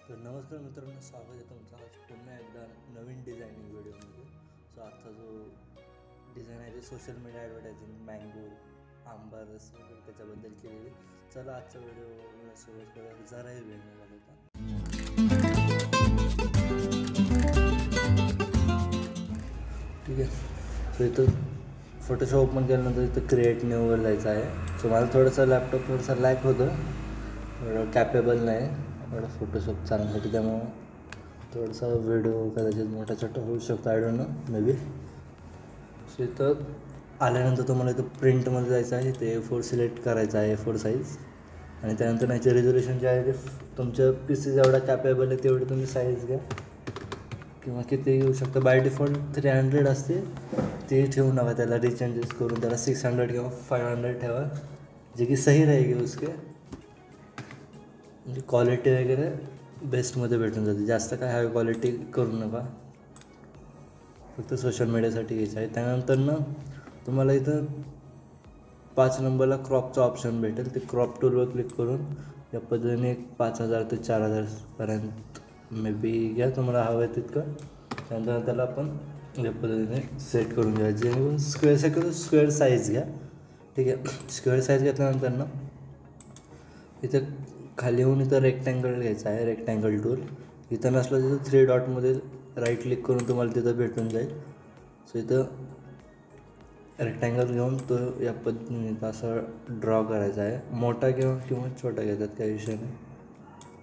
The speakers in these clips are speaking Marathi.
तर नमस्कार मित्रांनो, स्वागत आहे तुमचं आज पुन्हा एकदा नवीन डिझायनिंग व्हिडिओमध्ये. सो आजचा जो डिझाईन आहे ते सोशल मीडिया ॲडव्हर्टायझिंग मँगो आंबारस वगैरे त्याच्याबद्दल केलेली. चला आजचा व्हिडिओ सुरुवात करूया. जराही वेळ नाही घालवता. ठीक आहे. सो इथं फोटोशॉप ओपन केल्यानंतर इथं क्रिएट न्यूवर जायचं आहे. सो मला थोडंसं लॅपटॉप थोडंसं लॅक होतं, एवढं कॅपेबल नाही एवढं फोटोशॉप चालण्यासाठी, त्यामुळं थोडासा व्हिडिओ कदाचित मोठा छोटा होऊ शकतो, I don't know, may be. So इथं आल्यानंतर तुम्हाला इथं प्रिंटमध्ये जायचं आहे. ते A4 सिलेक्ट करायचं आहे, A4 साईज. आणि त्यानंतर याचे रिझोल्युशन जे आहे ते तुमच्या PC जेवढा कॅपेबल आहे तेवढी तुम्ही साईज घ्या किंवा किती घेऊ शकता. बाय डिफॉल्ट 300 असते, ते ठेवू नका, त्याला रिचेंजेस करून त्याला 600 किंवा 500 ठेवा, जे की सही रहेगी उसके. म्हणजे क्वालिटी वगैरे बेस्टमध्ये भेटून जाते. जास्त काय हाय क्वालिटी करू नका, फक्त सोशल मीडियासाठी घ्यायचं आहे. त्यानंतर तुम्हाला इथं 5 नंबरला क्रॉपचा ऑप्शन भेटेल. ते क्रॉप टूलवर क्लिक करून या पद्धतीने 5000 ते 4000पर्यंत मे बी घ्या, तुम्हाला हवं आहे तितकं. त्यानंतर त्याला आपण या पद्धतीने सेट करून घ्या, जेणेकरून स्क्वेअर साईज घ्या. ठीक आहे. स्क्वेअर साईज घेतल्यानंतर इथं खाली येऊन इथं रेक्टँगल घ्यायचं आहे, रेक्टँगल टूल. इथं नसलं तिथं 3 डॉटमध्ये राईट क्लिक करून तुम्हाला तिथं भेटून जाईल. सो इथं रेक्टँगल घेऊन तो या पद्धतीने असं ड्रॉ करायचा आहे. मोठा किंवा छोटा घेतात, काही विषय नाही.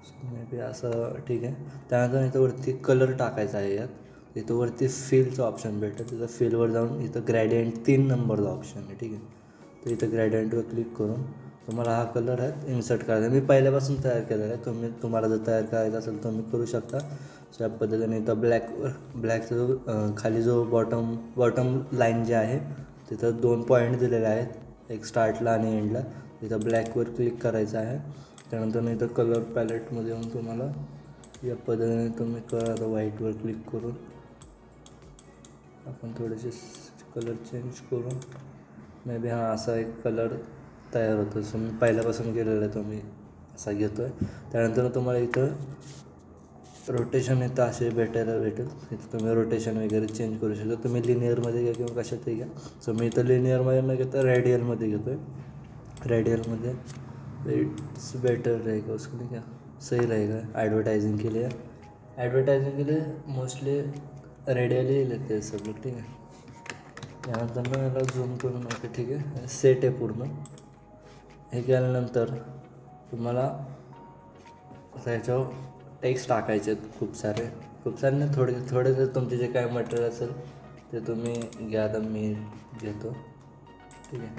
सो मे बी असं ठीक आहे. त्यानंतर इथं वरती कलर टाकायचा आहे. यात इथं वरती फिलचं ऑप्शन भेटेल, तिथं फिलवर जाऊन इथं ग्रॅडियंट 3 नंबरचा ऑप्शन आहे. ठीक आहे. तर इथं ग्रॅडियंटवर क्लिक करून तुम्हाला हा कलर आहे इन्सर्ट करायचा. मी पहिल्यापासून तयार केलेला आहे, तुम्हाला जर तयार करायचा असेल तर तुम्ही करू शकता. सो या पद्धतीने इथं ब्लॅकचा जो खाली जो बॉटम लाईन जे आहे तिथं 2 पॉईंट दिलेले आहेत, एक स्टार्टला आणि एंडला. तिथं ब्लॅकवर क्लिक करायचं आहे. त्यानंतर इथं कलर पॅलेटमध्ये येऊन तुम्हाला या पद्धतीने तुम्ही कलर व्हाईटवर क्लिक करून आपण थोडेसे कलर चेंज करून मे बी असा एक कलर तयार होतो. सो मी पहिल्यापासून केलेला आहे, तो मी असा घेतो आहे. त्यानंतर तुम्हाला इथं रोटेशन इथं असे भेटेल. इथं तुम्ही रोटेशन वगैरे चेंज करू शकता. तुम्ही लिनियरमध्ये घ्या किंवा कशातही घ्या. सो मी इथं लिनियरमध्ये न घेता रेडियलमध्ये घेतो आहे. रेडियलमध्ये इट्स बेटर रहेगा, उसको नहीं क्या सही रहेगा. ॲडवर्टायझिंग के लिए मोस्टली रेडियल ही लेते हैं सब लोग. ठीक आहे. त्यानंतर याला झूम करून ओके, ठीक आहे, सेट आहे पूर्ण. हे केल्यानंतर तुम्हाला त्याच्यावर टेक्स्ट टाकायचे आहेत खूप सारे नाही, थोडे जर तुमचे जे काय मटेरियल असेल ते तुम्ही घ्या. तर मी घेतो. ठीक आहे.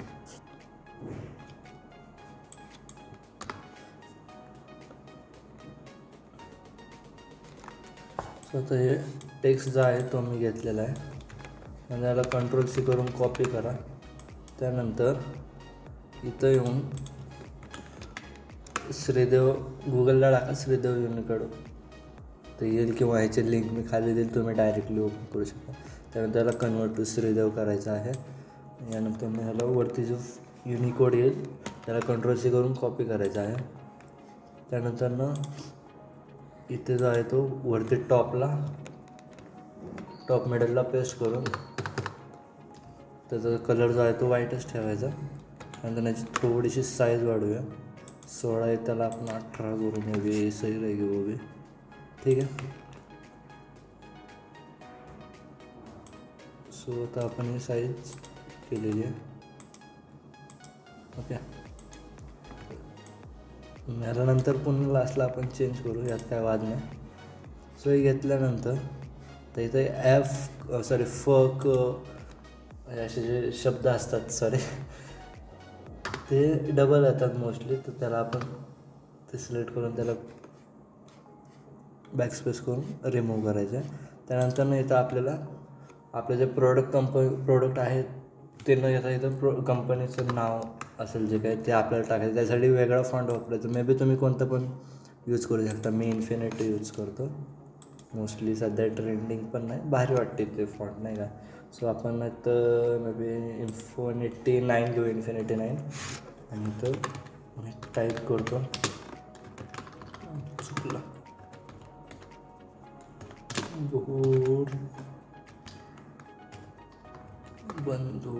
सो आता हे टेक्स्ट जो आहे तो मी घेतलेला आहे. आणि याला Ctrl+C करून कॉपी करा. त्यानंतर इथं येऊन श्रीदेव गुगलला टाका, श्रीदेव युनिकोड तर येईल, किंवा ह्याची लिंक मी खाली देईल, तुम्ही डायरेक्टली ओपन करू शकता. त्यानंतर याला कन्वर्ट टू श्रीदेव करायचं आहे. यानंतर मी ह्याला वरती जो युनिकोड येईल त्याला Ctrl+C करून कॉपी करायचा आहे. त्यानंतर इथे जो आहे तो वरती टॉप मिडलला पेस्ट करून त्याचा कलर जो आहे तो व्हाईटच ठेवायचा. आणि त्याची थोडीशी साईज वाढवूया. 16 आहे त्याला आपण 18 करून हवी, सही रहेगी वो भी. ठीक आहे. सो आता आपण ही साईज केलेली आहे. ओके. याला नंतर पुन्हा लास्टला आपण चेंज करू, यात काय वाद नाही. सो हे घेतल्यानंतर तर इथे फक असे जे शब्द असतात ते डबल येतात मोस्टली, तर त्याला आपण ते सिलेक्ट करून त्याला बॅकस्पेस करून रिमूव्ह करायचं आहे. त्यानंतर इथं आपल्याला आपलं जे प्रोडक्ट आहे ते न घेता इथं कंपनीचं नाव असेल जे काय ते आपल्याला टाकायचं. त्यासाठी वेगळा फॉन्ट वापरायचं. मे बी तुम्ही कोणतं पण यूज करू शकता. मी इन्फिनिटी यूज करतो मोस्टली, सध्या ट्रेंडिंग पण नाही, भारी वाटते ते फॉन्ट, नाही का. सो आपण तर मे बी Infinity9 घेऊ, Infinity9. आणि तर मी टाईप करतो, चुकलं. भोर बंधू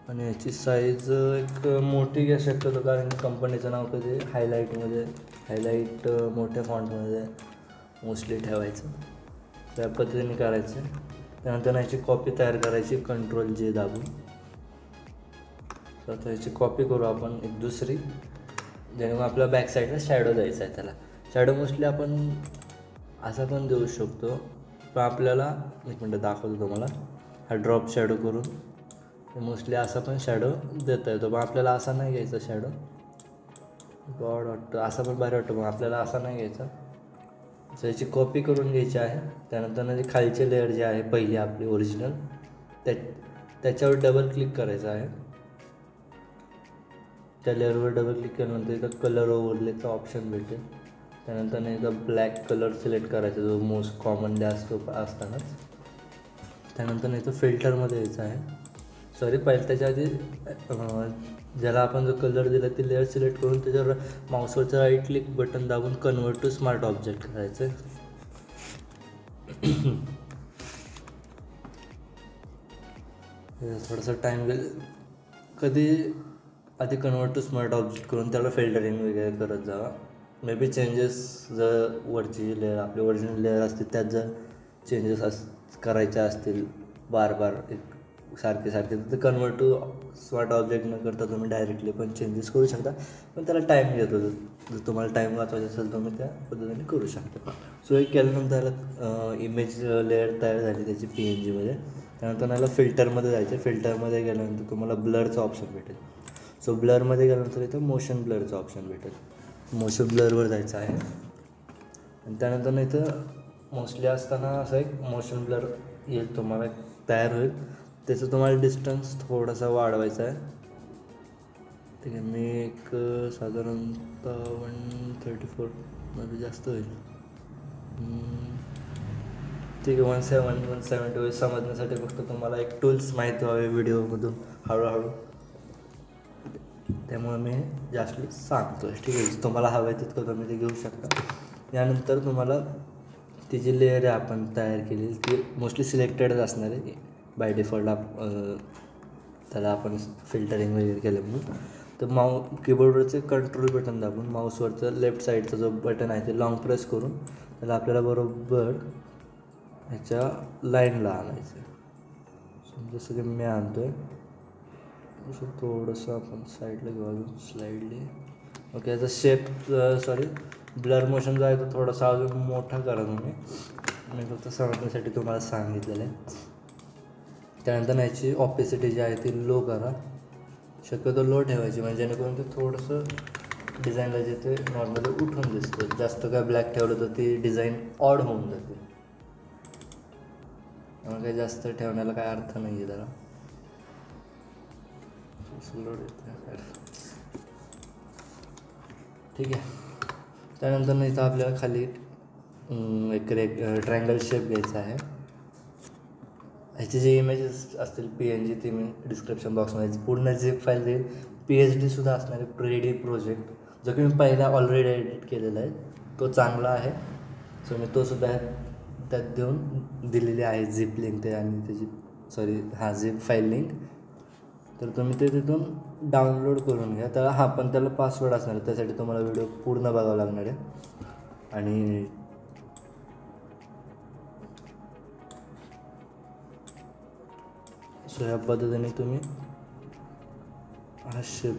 आणि याची साईज एक मोठी घ्या शक्यतो, कारण कंपनीचं नाव कधी हायलाईट मोठ्या फॉन्टमध्ये मोस्टली ठेवायचं. त्या पद्धतीने करायचं. त्यानंतर याची कॉपी तयार करायची Ctrl+J दाबून. तर याची कॉपी करू आपण एक दुसरी, जेणेकरून आपल्या बॅक साईडला शॅडो द्यायचा आहे. त्याला शॅडो मोस्टली आपण असा पण देऊ शकतो, पण आपल्याला एक मिनटं दाखवतो तुम्हाला. हा ड्रॉप शॅडो करून मोस्टली असा पण शॅडो देता येतो, पण आपल्याला असा नाही घ्यायचा शॅडो. गॉड वाटतं असा पण भारी वाटतो, पण आपल्याला असा नाही घ्यायचा. तर याची कॉपी करून घ्यायची आहे. त्यानंतर जे खालचे लेअर जे आहे पहिली आपली ओरिजिनल, त्याच्यावर डबल क्लिक करायचं आहे. त्या लेअरवर डबल क्लिक केल्यानंतर इथं कलर ओव्हरलेचा ऑप्शन भेटेल. त्यानंतर इथं ब्लॅक कलर सिलेक्ट करायचा, जो मोस्ट कॉमनली असतानाच. त्यानंतर इथं फिल्टरमध्ये यायचं आहे. पहिले त्याच्या आधी ज्याला आपण जो कलर दिला ते लेअर सिलेक्ट करून त्याच्यावर माऊसवरचं राईट क्लिक बटन दाबून कन्वर्ट टू स्मार्ट ऑब्जेक्ट करायचं. थोडासा टाईम गेल. कधी आधी कन्वर्ट टू स्मार्ट ऑब्जेक्ट करून त्याला फिल्टरिंग वगैरे करत जावा. मे बी चेंजेस जर वरची जी लेअर आपली ओरिजिनल लेअर असते त्यात जर चेंजेस करायचे असतील बार एक सारखे तर कन्वर्ट टू स्मार्ट ऑब्जेक्ट न करता तुम्ही डायरेक्टली पण चेंजेस करू शकता, पण त्याला टाईम घेतो. जर तुम्हाला टाईम वाचवायचा असेल तर तुम्ही त्या पद्धतीने करू शकता. सो हे केल्यानंतर इमेज लेअर तयार झाली त्याची PNGमध्ये. त्यानंतर याला फिल्टरमध्ये जायचं. फिल्टरमध्ये गेल्यानंतर तुम्हाला ब्लरचं ऑप्शन भेटेल. सो ब्लरमध्ये गेल्यानंतर इथं मोशन ब्लरचं ऑप्शन भेटेल. मोशन ब्लरवर जायचं आहे. आणि त्यानंतर इथं मोस्टली असताना असं एक मोशन ब्लर येईल तुम्हाला तयार होईल. त्याचं तुम्हाला डिस्टन्स थोडासा वाढवायचा आहे. ठीक आहे, मी एक साधारणतः 134 मध्ये जास्त होईल. ठीक आहे, 170 समजण्यासाठी फक्त तुम्हाला एक टूल्स माहिती व्हावे व्हिडिओमधून हळूहळू, त्यामुळे मी जास्त सांगतो आहे. ठीक आहे, तुम्हाला हवं आहे तितकं तुम्ही ते घेऊ शकता. यानंतर तुम्हाला ती जी लेअर आहे आपण तयार केलेली ती मोस्टली सिलेक्टेडच असणार आहे बाय डिफॉल्ट. त्याला आपण फिल्टरिंग वगैरे केलं म्हणून. तर कीबोर्डवरचे कंट्रोल बटन दाबून माऊसवरचं लेफ्ट साईडचं जो बटन आहे ते लॉंग प्रेस करून त्याला आपल्याला बरोबर ह्याच्या लाईनला आणायचं. जसं की मी आणतो आहे असं थोडंसं आपण साईडला घेऊ अजून स्लाईडली. ओके, याचा शेप ब्लर मोशन जो आहे तो थोडासा अजून मोठा करा तुम्ही. मी फक्त समजण्यासाठी तुम्हाला सांगितलेलं आहे. त्यानंतर याची ऑपेसिटी जी आहे ती लो करा. शक्यतो लो ठेवायची, म्हणजे जेणेकरून ते थोडंसं डिझाईनला जे ते नॉर्मली उठून दिसतं. जास्त काय ब्लॅक ठेवलं तर ती डिझाईन ऑड होऊन जाते. त्यामुळे काही जास्त ठेवण्याला काय अर्थ नाही आहे त्याला. ठीक आहे, त्यानंतर इथं आपल्याला खाली एक ट्रायंगल शेप घ्यायचा आहे. ह्याचे जे इमेजेस असतील PNG ते मी डिस्क्रिप्शन बॉक्समध्ये पूर्ण झिप फाईल देईल. PhD सुद्धा असणार आहे, प्रेडी प्रोजेक्ट, जो की मी पहिला ऑलरेडी एडिट केलेला आहे. तो चांगला आहे. सो मी तो सुद्धा त्यात देऊन दिलेली आहे झिप लिंक ते आणि त्याची झिप फाईल लिंक. तर तुम्ही ते तिथून डाउनलोड करून घ्या. त्याला पण त्याला पासवर्ड असणार आहे. त्यासाठी तुम्हाला व्हिडिओ पूर्ण बघावा लागणार आहे. आणि सो ह्या पद्धतीने तुम्ही हा शेप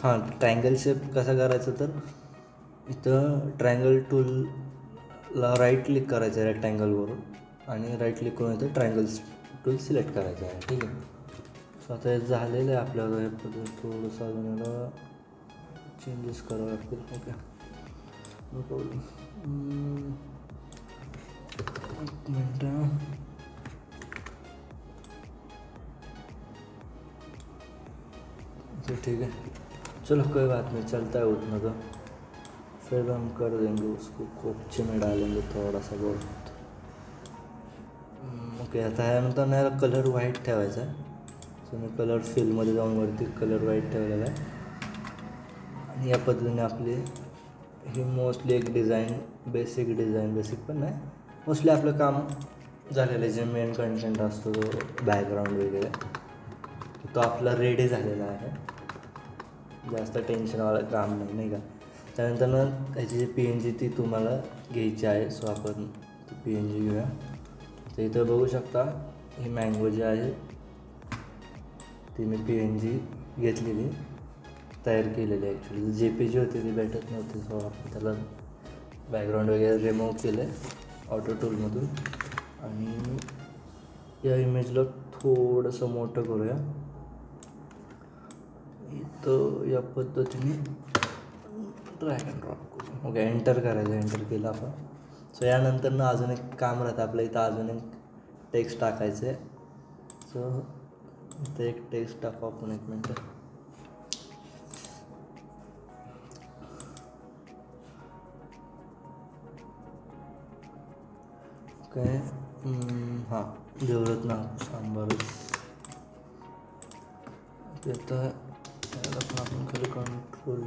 ट्रायंगल शेप कसा करायचा, तर इथं ट्रायंगल टूलला राईट क्लिक करायचं आहे रेक्टँगलवरून आणि राईट क्लिक करून इथं ट्रायंगल टूल सिलेक्ट करायचं आहे. ठीक आहे, सो आता हे झालेलं आहे. आपल्याला हे थोडंसं अजून याला चेंजेस करावं लागतील. Okay, no problem. एक मिनटं. ठीक है, चलो कोई बात नहीं, चलता है उतना तो. फिर हम कर देंगे उसको, कोपचे में डालेंगे थोड़ा सा बहुत. ओके, आता ह्यानंतर याला कलर व्हाईट ठेवायचा आहे. सो मी कलर फिलमध्ये जाऊन वरती कलर व्हाईट ठेवलेला आहे. आणि या पद्धतीने आपली ही मोस्टली एक बेसिक पण नाही, मोस्टली आपलं काम झालेलं आहे. जे मेन कंटेंट असतो तो बॅकग्राऊंड वगैरे तो आपला रेडी झालेला आहे. जास्त टेन्शनवालं काम नाही का. त्यानंतर ना त्याची जी PNG ती तुम्हाला घ्यायची आहे. सो आपण ती PNG घेऊया. तर इथं बघू शकता ही मँगो जी आहे ती मी PNG घेतलेली, तयार केलेली. ॲक्च्युली JPG होती ती भेटत नव्हती. सो आपण त्याला बॅकग्राऊंड वगैरे रिमूव्ह केले ऑटो टूलमधून. आणि या इमेजला थोडंसं मोठं करूया. इथं या पद्धतीने ड्रॅग अँड ड्रॉप करू. ओके, एंटर करायचं. एंटर केलं आपण. सो यानंतर ना अजून एक काम राहतं आपलं. इथं अजून एक टेक्स्ट टाकायचं आहे. सो इथं एक टेक्स्ट टाकू आपण. एक मिनटं. काय हां, जरूरत ना सांबारच. आता याला पण आपण खाली control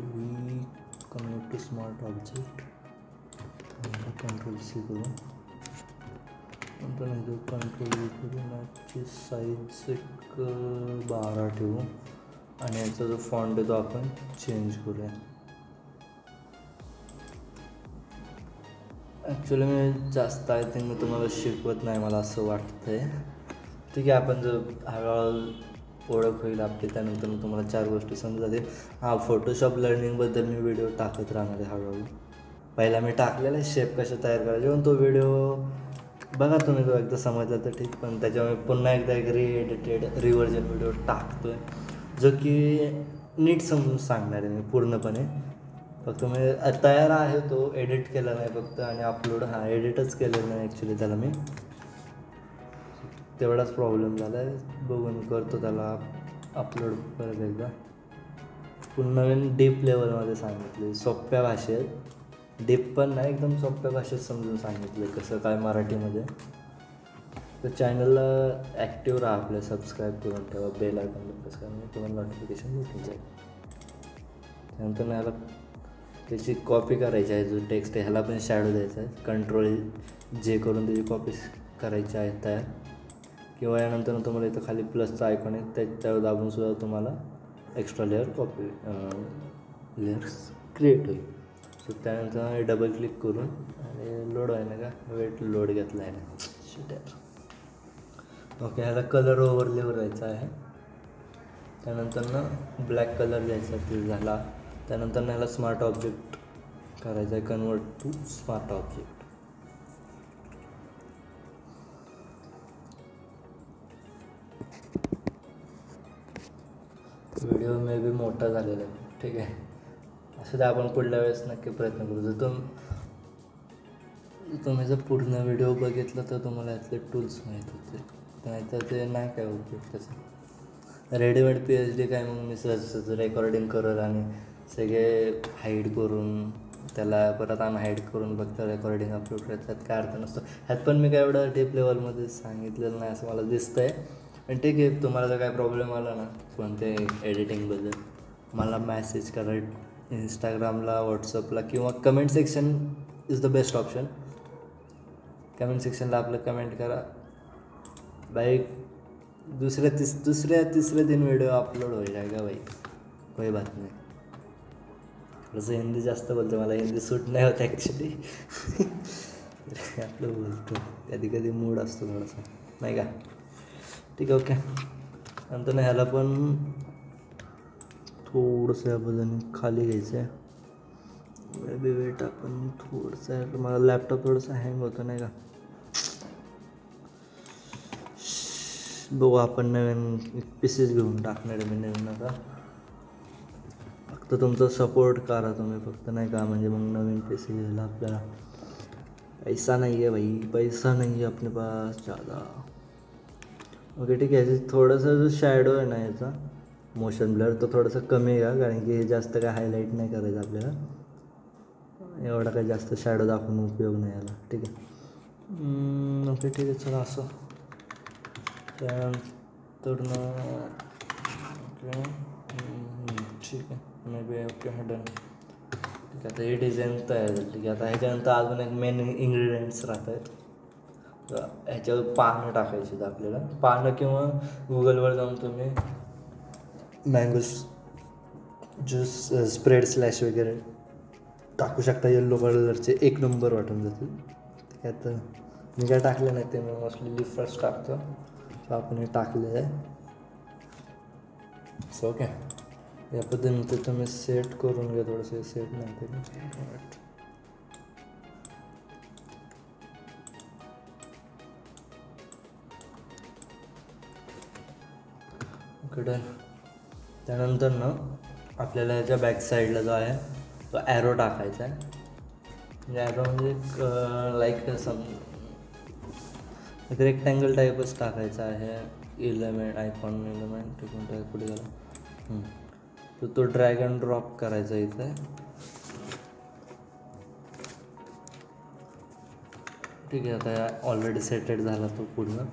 convert to smart object, control C करू. नंतर इथं कंट्रोल-V करून याची साईज एक 12 ठेवू. आणि याचा जो फॉन्ट आहे तो आपण चेंज करूया. ॲक्च्युली मी जास्त आय थिंक मी तुम्हाला शिकवत नाही, मला असं वाटतं आहे. ठीक आहे, आपण जर हळूहळू ओळख होईल आपली, त्यानंतर मी तुम्हाला 4 गोष्टी समजून जातील. फोटोशॉप लर्निंगबद्दल मी व्हिडिओ टाकत राहणार आहे हळूहळू. पहिला मी टाकलेला आहे शेप कशा तयार करायचे, पण तो व्हिडिओ बघा तुम्ही, तो एकदा समजला तर ठीक. पण त्याच्यामुळे पुन्हा एकदा एक एडिटेड रिव्हर्जन व्हिडिओ टाकतो आहे, जो की नीट समजून सांगणार आहे मी पूर्णपणे. फक्त मी तयार आहे, तो एडिट केला नाही फक्त. आणि अपलोड एडिटच केलेलं नाही ॲक्च्युली त्याला मी. तेवढाच प्रॉब्लेम झाला आहे. बघून करतो त्याला अपलोड परत एकदा. पुन्हा नवीन डीप लेवलमध्ये सांगितले, सोप्या भाषेत. डीप पण नाही, एकदम सोप्या भाषेत समजून सांगितलं कसं काय मराठीमध्ये. तर चॅनलला ॲक्टिव्ह राहा, आपल्या सबस्क्राईब करून ठेवा, बेल आयकॉन प्रेस करून तुम्हाला नोटिफिकेशन भेटून जाईल. त्यानंतर ह्याला त्याची कॉपी करायची आहे, जो टेक्स्ट आहे ह्याला पण शॅडो द्यायचा आहे. कंट्रोल-J करून त्याची कॉपी करायची आहे तयार. किंवा यानंतर तुम्हाला इथं खाली प्लसचा आयकॉन आहे, त्याच्यावर दाबून सुद्धा तुम्हाला एक्स्ट्रा लेअर्स क्रिएट होईल. सो त्यानंतर डबल क्लिक करून आणि लोड आहे ना का, वेट लोड घेतला आहे ना शिट यार. ओके, ह्याला कलर ओव्हरलेवर द्यायचा आहे. त्यानंतर ना ब्लॅक कलर द्यायचा ते झाला. त्यानंतर ह्याला स्मार्ट ऑब्जेक्ट करायचं आहे, convert to smart object. Video maybe मोठा झालेला आहे, ठीक आहे. असं आपण पुढल्या वेळेस नक्की प्रयत्न करू. जर तुम्ही जर पूर्ण व्हिडिओ बघितला तर तुम्हाला यातले टूल्स माहीत होते, नाहीतर ते नाही काय उपयोग त्याचा. रेडीमेड PhD काय मग मी सहज रेकॉर्डिंग करत आणि सगळे हाईड करून त्याला परत हाईड करून फक्त रेकॉर्डिंग अपलोड करत, त्यात काय अर्थ नसतो. ह्यात पण मी काय एवढं डीप लेवलमध्ये सांगितलेलं नाही असं मला दिसतं आहे. पण ठीक आहे, तुम्हाला जर काय प्रॉब्लेम आला ना कोणते एडिटिंगबद्दल, मला मेसेज करा इंस्टाग्रामला, व्हॉट्सअपला, किंवा comment section is the best option. Comment सेक्शनला आपलं कमेंट करा. भाई दुसऱ्या तिसऱ्या दिन व्हिडिओ अपलोड हो जाएगा भाई, कोई बात नाही. थोडंसं हिंदी जास्त बोलतो, मला हिंदी सूट नाही होत ॲक्च्युली. आपलं बोलतो कधी कधी मूड असतो थोडासा, नाही का. ठीक आहे, ओके. नंतर ना ह्याला पण थोडंसं या बाजूने खाली घ्यायचं आहे. मे बी वेट आपण थोडंसं, मला लॅपटॉप थोडंसं हँग होतं नाही का. बघू, आपण नवीन पीसेस घेऊन टाकणार आहे मी नवीन. आता फक्त तुमचा सपोर्ट करा तुम्ही फक्त, नाही का. म्हणजे मग नवीन पीसी घ्यायला आपल्याला पैसा नाही आहे भाई, पैसा नाही आहे अपने पास ज़्यादा. ओके, ठीक आहे. थोडंसं जो शॅडो आहे ना याचा मोशन ब्लर, तो थोडंसं कमी आहे, कारण की जास्त काय हायलाईट नाही करायचं आपल्याला. एवढा काही जास्त शॅडो दाखवून उपयोग नाही याला, ठीक आहे. ओके, ठीक आहे, चला असं. त्यानंतर ना ओके, ठीक आहे, मे बी ओके, डन. ठीक आहे, आता ही डिझाईन तयार झाली. ठीक आहे, आता ह्याच्यानंतर अजून एक मेन इन्ग्रेडियंट्स राहत आहेत. तर ह्याच्यावर पानं टाकायची आहेत आपल्याला. पानं किंवा गुगलवर जाऊन तुम्ही मँगो ज्यूस स्प्रेड स्लॅश वगैरे टाकू शकता. येल्लो कलरचे 1 नंबर वाटून जातील. ठीक आहे, तर मी काय टाकलं नाही, ते मी मोस्टली लिफर्स टाकतो. तर आपण हे टाकलेलं आहे. सो ओके, या पद्धतीने ते तुम्ही सेट करून घ्या. थोडंसं सेट नाही ते ओके डन. त्यानंतर ना आपल्याला याच्या बॅक साईडला जो आहे तो ॲरो टाकायचा आहे. म्हणजे ॲरो म्हणजे लाईक एक रेक्टँगल टाईपच टाकायचा आहे. आयकॉन एलिमेंट कोणत्या पुढे गेला तर तो ड्रॅग अँड ड्रॉप करायचा इथे. ठीक आहे, आता ऑलरेडी सेटेड झाला तो पूर्ण.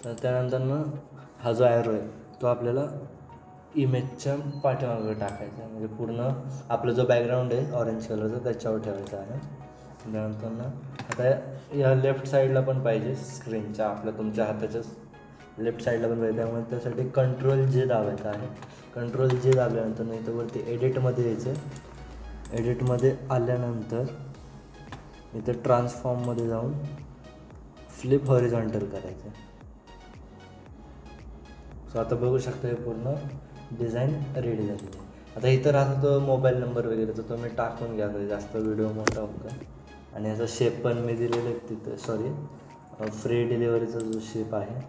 तर त्यानंतर मग हा जो ॲरो आहे तो आपल्याला इमेजच्या पाठीमागे टाकायचा आहे. म्हणजे पूर्ण आपला जो बॅकग्राऊंड आहे ऑरेंज कलरचा त्याच्यावर ठेवायचा आहे. त्यानंतर ना आता या लेफ्ट साईडला पण पाहिजे, स्क्रीनच्या आपल्या तुमच्या हाताच्या लेफ्ट साईडला पण पाहिजे. त्यामुळे त्यासाठी कंट्रोल-J दाबायचं आहे. कंट्रोल-J दाबल्यानंतर नाही तर वरती एडिटमध्ये यायचं. एडिटमध्ये आल्यानंतर इथं ट्रान्सफॉर्ममध्ये जाऊन फ्लिप हॉरिझॉन्टल करायचं. सो आता बघू शकता हे पूर्ण डिझाईन रेडी झालेली आहे. आता इथं राहतो तो मोबाईल नंबर वगैरे तर तुम्ही टाकून घ्या, जास्त व्हिडिओ मोठा होता. आणि याचा शेप पण मी दिलेला आहे तिथं. फ्री डिलिव्हरीचा जो शेप आहे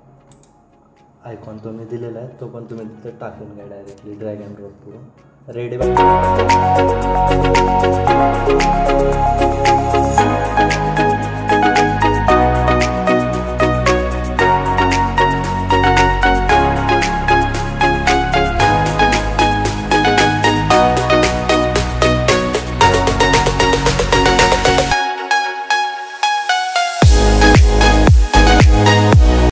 आयकॉन तो मी दिलेला आहे, तो पण तुम्ही तिथं टाकून घ्या डायरेक्टली ड्रॅग अँड ड्रॉप करून. रेडी